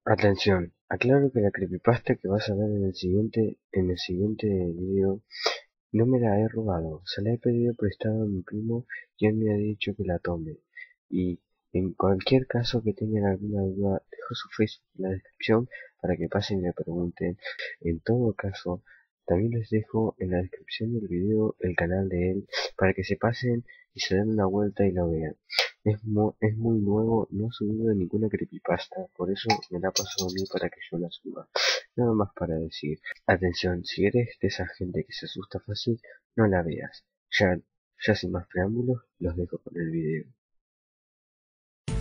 Atención, aclaro que la creepypasta que vas a ver en el siguiente video no me la he robado, se la he pedido prestado a mi primo y él me ha dicho que la tome. Y en cualquier caso que tengan alguna duda, dejo su Facebook en la descripción para que pasen y me pregunten. En todo caso, también les dejo en la descripción del video el canal de él para que se pasen y se den una vuelta y lo vean. Es muy nuevo, no ha subido ninguna creepypasta, por eso me la ha pasado a mí para que yo la suba. Nada más para decir. Atención, si eres de esa gente que se asusta fácil, no la veas. Ya sin más preámbulos, los dejo con el video.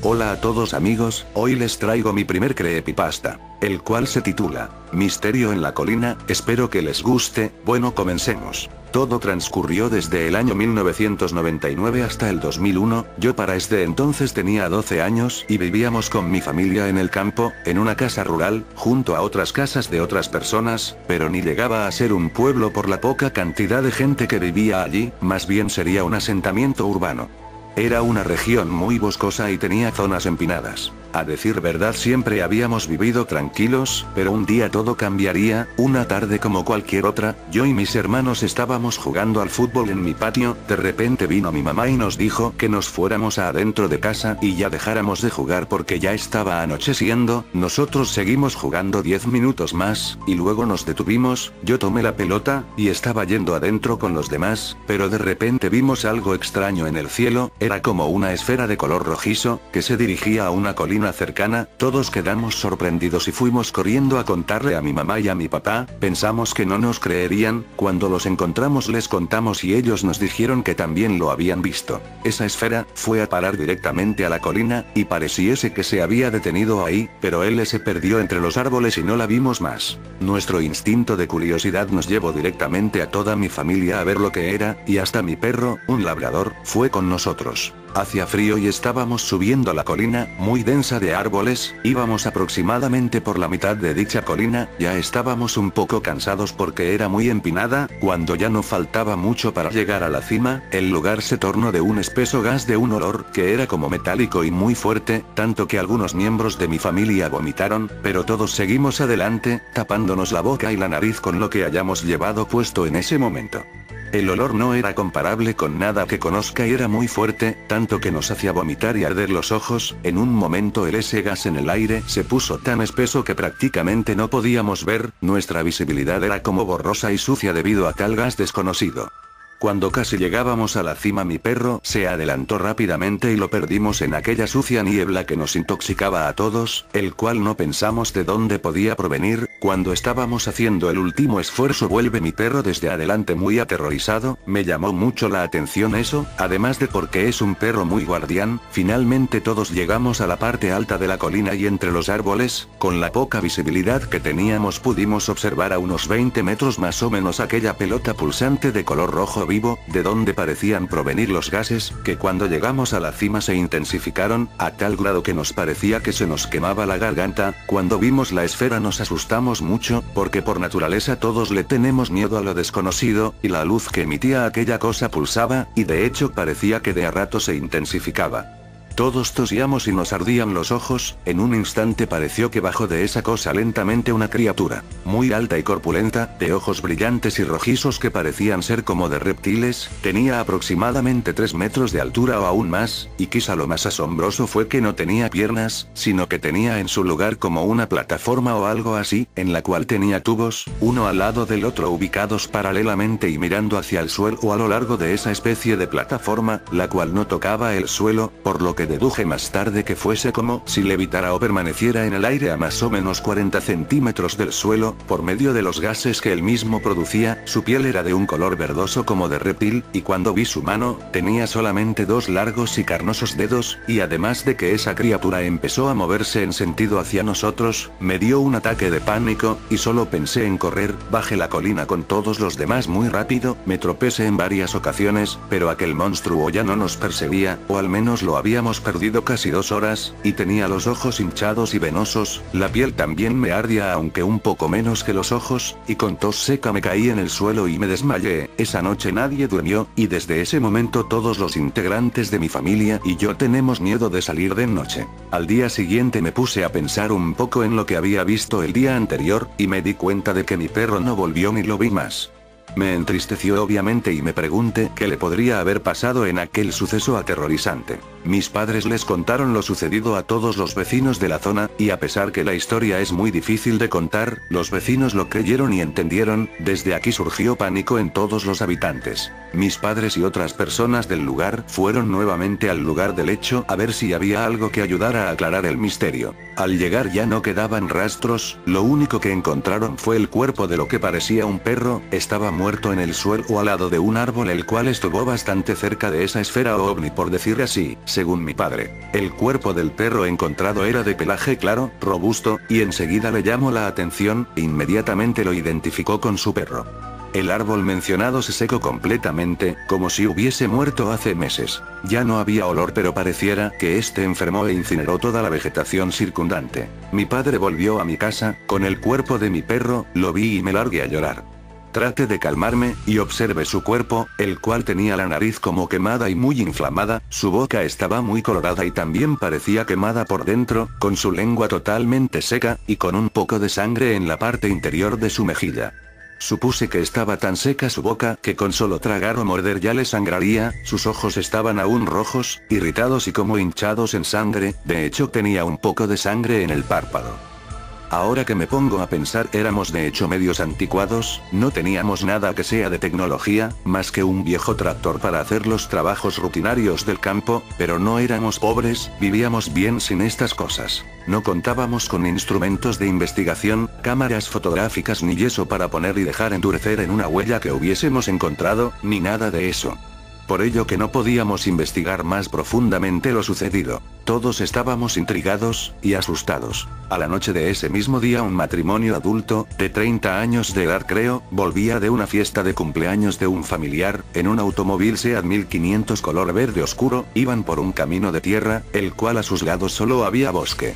Hola a todos amigos, hoy les traigo mi primer creepypasta, el cual se titula Misterio en la colina. Espero que les guste. Bueno, comencemos. Todo transcurrió desde el año 1999 hasta el 2001, yo para este entonces tenía 12 años y vivíamos con mi familia en el campo, en una casa rural, junto a otras casas de otras personas, pero ni llegaba a ser un pueblo por la poca cantidad de gente que vivía allí, más bien sería un asentamiento urbano. Era una región muy boscosa y tenía zonas empinadas. A decir verdad siempre habíamos vivido tranquilos, pero un día todo cambiaría. Una tarde como cualquier otra, yo y mis hermanos estábamos jugando al fútbol en mi patio, de repente vino mi mamá y nos dijo que nos fuéramos a adentro de casa y ya dejáramos de jugar porque ya estaba anocheciendo. Nosotros seguimos jugando 10 minutos más, y luego nos detuvimos. Yo tomé la pelota, y estaba yendo adentro con los demás, pero de repente vimos algo extraño en el cielo. Era como una esfera de color rojizo, que se dirigía a una colina cercana. Todos quedamos sorprendidos y fuimos corriendo a contarle a mi mamá y a mi papá. Pensamos que no nos creerían. Cuando los encontramos les contamos y ellos nos dijeron que también lo habían visto. Esa esfera fue a parar directamente a la colina, y pareciese que se había detenido ahí, pero él se perdió entre los árboles y no la vimos más. Nuestro instinto de curiosidad nos llevó directamente a toda mi familia a ver lo que era, y hasta mi perro, un labrador, fue con nosotros. Hacía frío y estábamos subiendo la colina, muy densa de árboles. Íbamos aproximadamente por la mitad de dicha colina, ya estábamos un poco cansados porque era muy empinada. Cuando ya no faltaba mucho para llegar a la cima, el lugar se tornó de un espeso gas de un olor que era como metálico y muy fuerte, tanto que algunos miembros de mi familia vomitaron, pero todos seguimos adelante, tapándonos la boca y la nariz con lo que hayamos llevado puesto en ese momento. El olor no era comparable con nada que conozca y era muy fuerte, tanto que nos hacía vomitar y arder los ojos. En un momento ese gas en el aire se puso tan espeso que prácticamente no podíamos ver, nuestra visibilidad era como borrosa y sucia debido a tal gas desconocido. Cuando casi llegábamos a la cima mi perro se adelantó rápidamente y lo perdimos en aquella sucia niebla que nos intoxicaba a todos, el cual no pensamos de dónde podía provenir. Cuando estábamos haciendo el último esfuerzo vuelve mi perro desde adelante muy aterrorizado. Me llamó mucho la atención eso, además de porque es un perro muy guardián. Finalmente todos llegamos a la parte alta de la colina y entre los árboles, con la poca visibilidad que teníamos pudimos observar a unos 20 metros más o menos aquella pelota pulsante de color rojo vivo, de donde parecían provenir los gases, que cuando llegamos a la cima se intensificaron, a tal grado que nos parecía que se nos quemaba la garganta. Cuando vimos la esfera nos asustamos mucho, porque por naturaleza todos le tenemos miedo a lo desconocido, y la luz que emitía aquella cosa pulsaba, y de hecho parecía que de a rato se intensificaba. Todos tosíamos y nos ardían los ojos. En un instante pareció que bajó de esa cosa lentamente una criatura, muy alta y corpulenta, de ojos brillantes y rojizos que parecían ser como de reptiles. Tenía aproximadamente 3 metros de altura o aún más, y quizá lo más asombroso fue que no tenía piernas, sino que tenía en su lugar como una plataforma o algo así, en la cual tenía tubos, uno al lado del otro ubicados paralelamente y mirando hacia el suelo a lo largo de esa especie de plataforma, la cual no tocaba el suelo, por lo que deduje más tarde que fuese como si levitara o permaneciera en el aire a más o menos 40 centímetros del suelo, por medio de los gases que él mismo producía. Su piel era de un color verdoso como de reptil, y cuando vi su mano, tenía solamente 2 largos y carnosos dedos, y además de que esa criatura empezó a moverse en sentido hacia nosotros, me dio un ataque de pánico, y solo pensé en correr. Bajé la colina con todos los demás muy rápido, me tropecé en varias ocasiones, pero aquel monstruo ya no nos perseguía, o al menos lo habíamos habíamos perdido casi 2 horas, y tenía los ojos hinchados y venosos, la piel también me ardía aunque un poco menos que los ojos, y con tos seca me caí en el suelo y me desmayé. Esa noche nadie durmió, y desde ese momento todos los integrantes de mi familia y yo tenemos miedo de salir de noche. Al día siguiente me puse a pensar un poco en lo que había visto el día anterior, y me di cuenta de que mi perro no volvió ni lo vi más. Me entristeció obviamente y me pregunté qué le podría haber pasado en aquel suceso aterrorizante. Mis padres les contaron lo sucedido a todos los vecinos de la zona, y a pesar que la historia es muy difícil de contar, los vecinos lo creyeron y entendieron. Desde aquí surgió pánico en todos los habitantes. Mis padres y otras personas del lugar fueron nuevamente al lugar del hecho a ver si había algo que ayudara a aclarar el misterio. Al llegar ya no quedaban rastros, lo único que encontraron fue el cuerpo de lo que parecía un perro. Estaba muerto en el suelo al lado de un árbol, el cual estuvo bastante cerca de esa esfera o ovni, por decir así, según mi padre. El cuerpo del perro encontrado era de pelaje claro, robusto, y enseguida le llamó la atención, e inmediatamente lo identificó con su perro. El árbol mencionado se secó completamente, como si hubiese muerto hace meses. Ya no había olor, pero pareciera que este enfermó e incineró toda la vegetación circundante. Mi padre volvió a mi casa, con el cuerpo de mi perro, lo vi y me largué a llorar. Traté de calmarme, y observé su cuerpo, el cual tenía la nariz como quemada y muy inflamada, su boca estaba muy colorada y también parecía quemada por dentro, con su lengua totalmente seca, y con un poco de sangre en la parte interior de su mejilla. Supuse que estaba tan seca su boca que con solo tragar o morder ya le sangraría. Sus ojos estaban aún rojos, irritados y como hinchados en sangre, de hecho tenía un poco de sangre en el párpado. Ahora que me pongo a pensar, éramos de hecho medios anticuados, no teníamos nada que sea de tecnología, más que un viejo tractor para hacer los trabajos rutinarios del campo, pero no éramos pobres, vivíamos bien sin estas cosas. No contábamos con instrumentos de investigación, cámaras fotográficas ni yeso para poner y dejar endurecer en una huella que hubiésemos encontrado, ni nada de eso. Por ello que no podíamos investigar más profundamente lo sucedido. Todos estábamos intrigados y asustados. A la noche de ese mismo día un matrimonio adulto, de 30 años de edad creo, volvía de una fiesta de cumpleaños de un familiar, en un automóvil Seat 1500 color verde oscuro. Iban por un camino de tierra, el cual a sus lados solo había bosque.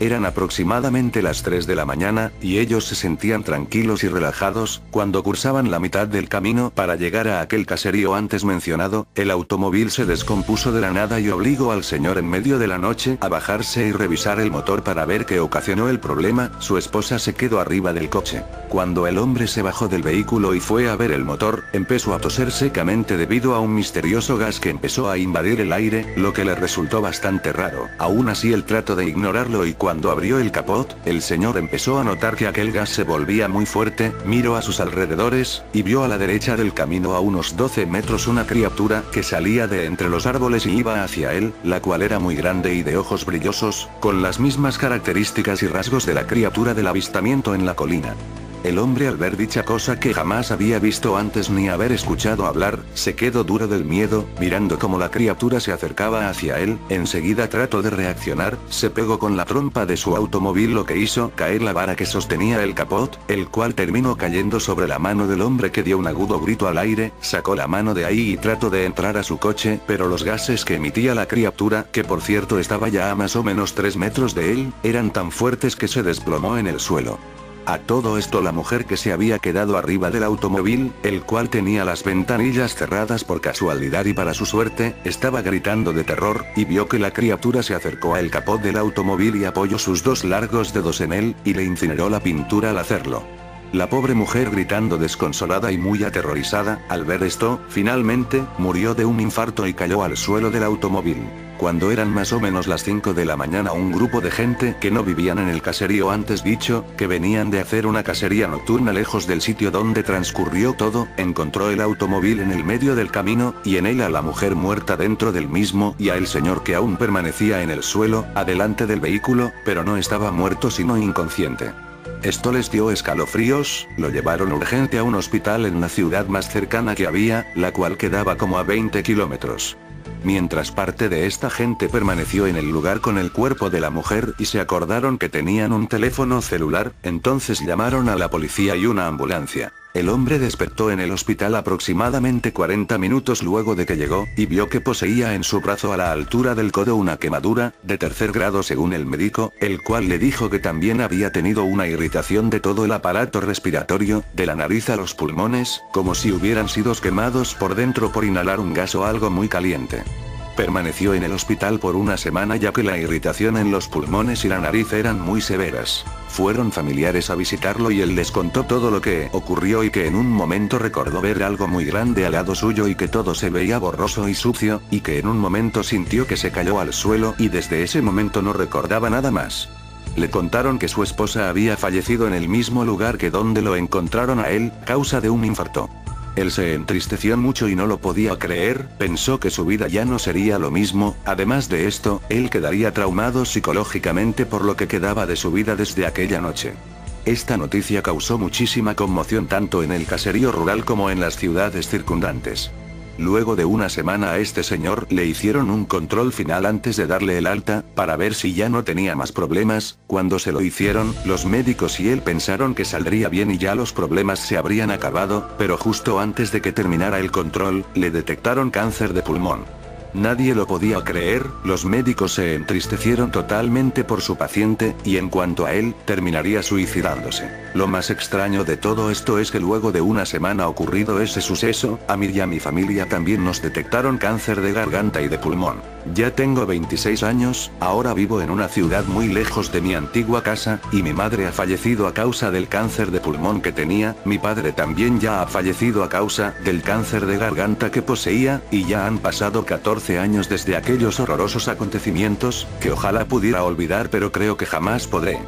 Eran aproximadamente las 3 de la mañana, y ellos se sentían tranquilos y relajados. Cuando cursaban la mitad del camino para llegar a aquel caserío antes mencionado, el automóvil se descompuso de la nada y obligó al señor en medio de la noche a bajarse y revisar el motor para ver qué ocasionó el problema. Su esposa se quedó arriba del coche. Cuando el hombre se bajó del vehículo y fue a ver el motor, empezó a toser secamente debido a un misterioso gas que empezó a invadir el aire, lo que le resultó bastante raro. Aún así él trató de ignorarlo, y cuando abrió el capot, el señor empezó a notar que aquel gas se volvía muy fuerte. Miró a sus alrededores, y vio a la derecha del camino a unos 12 metros una criatura que salía de entre los árboles y iba hacia él, la cual era muy grande y de ojos brillosos, con las mismas características y rasgos de la criatura del avistamiento en la colina. El hombre, al ver dicha cosa que jamás había visto antes ni haber escuchado hablar, se quedó duro del miedo, mirando cómo la criatura se acercaba hacia él. Enseguida trató de reaccionar, se pegó con la trompa de su automóvil, lo que hizo caer la vara que sostenía el capot, el cual terminó cayendo sobre la mano del hombre, que dio un agudo grito al aire, sacó la mano de ahí y trató de entrar a su coche, pero los gases que emitía la criatura, que por cierto estaba ya a más o menos 3 metros de él, eran tan fuertes que se desplomó en el suelo. A todo esto la mujer, que se había quedado arriba del automóvil, el cual tenía las ventanillas cerradas por casualidad y para su suerte, estaba gritando de terror, y vio que la criatura se acercó al capot del automóvil y apoyó sus 2 largos dedos en él, y le incineró la pintura al hacerlo. La pobre mujer, gritando desconsolada y muy aterrorizada, al ver esto, finalmente, murió de un infarto y cayó al suelo del automóvil. Cuando eran más o menos las 5 de la mañana, un grupo de gente que no vivían en el caserío antes dicho, que venían de hacer una cacería nocturna lejos del sitio donde transcurrió todo, encontró el automóvil en el medio del camino, y en él a la mujer muerta dentro del mismo, y a el señor que aún permanecía en el suelo, adelante del vehículo, pero no estaba muerto sino inconsciente. Esto les dio escalofríos. Lo llevaron urgente a un hospital en la ciudad más cercana que había, la cual quedaba como a 20 kilómetros. Mientras parte de esta gente permaneció en el lugar con el cuerpo de la mujer y se acordaron que tenían un teléfono celular, entonces llamaron a la policía y una ambulancia. El hombre despertó en el hospital aproximadamente 40 minutos luego de que llegó, y vio que poseía en su brazo a la altura del codo una quemadura, de tercer grado según el médico, el cual le dijo que también había tenido una irritación de todo el aparato respiratorio, de la nariz a los pulmones, como si hubieran sido quemados por dentro por inhalar un gas o algo muy caliente. Permaneció en el hospital por una semana ya que la irritación en los pulmones y la nariz eran muy severas. Fueron familiares a visitarlo y él les contó todo lo que ocurrió y que en un momento recordó ver algo muy grande al lado suyo y que todo se veía borroso y sucio, y que en un momento sintió que se cayó al suelo y desde ese momento no recordaba nada más. Le contaron que su esposa había fallecido en el mismo lugar que donde lo encontraron a él, causa de un infarto. Él se entristeció mucho y no lo podía creer, pensó que su vida ya no sería lo mismo, además de esto, él quedaría traumado psicológicamente por lo que quedaba de su vida desde aquella noche. Esta noticia causó muchísima conmoción tanto en el caserío rural como en las ciudades circundantes. Luego de una semana a este señor le hicieron un control final antes de darle el alta, para ver si ya no tenía más problemas. Cuando se lo hicieron, los médicos y él pensaron que saldría bien y ya los problemas se habrían acabado, pero justo antes de que terminara el control, le detectaron cáncer de pulmón. Nadie lo podía creer, los médicos se entristecieron totalmente por su paciente, y en cuanto a él, terminaría suicidándose. Lo más extraño de todo esto es que luego de una semana ocurrido ese suceso, a mí y a mi familia también nos detectaron cáncer de garganta y de pulmón. Ya tengo 26 años, ahora vivo en una ciudad muy lejos de mi antigua casa, y mi madre ha fallecido a causa del cáncer de pulmón que tenía, mi padre también ya ha fallecido a causa del cáncer de garganta que poseía, y ya han pasado 14 años desde aquellos horrorosos acontecimientos, que ojalá pudiera olvidar pero creo que jamás podré.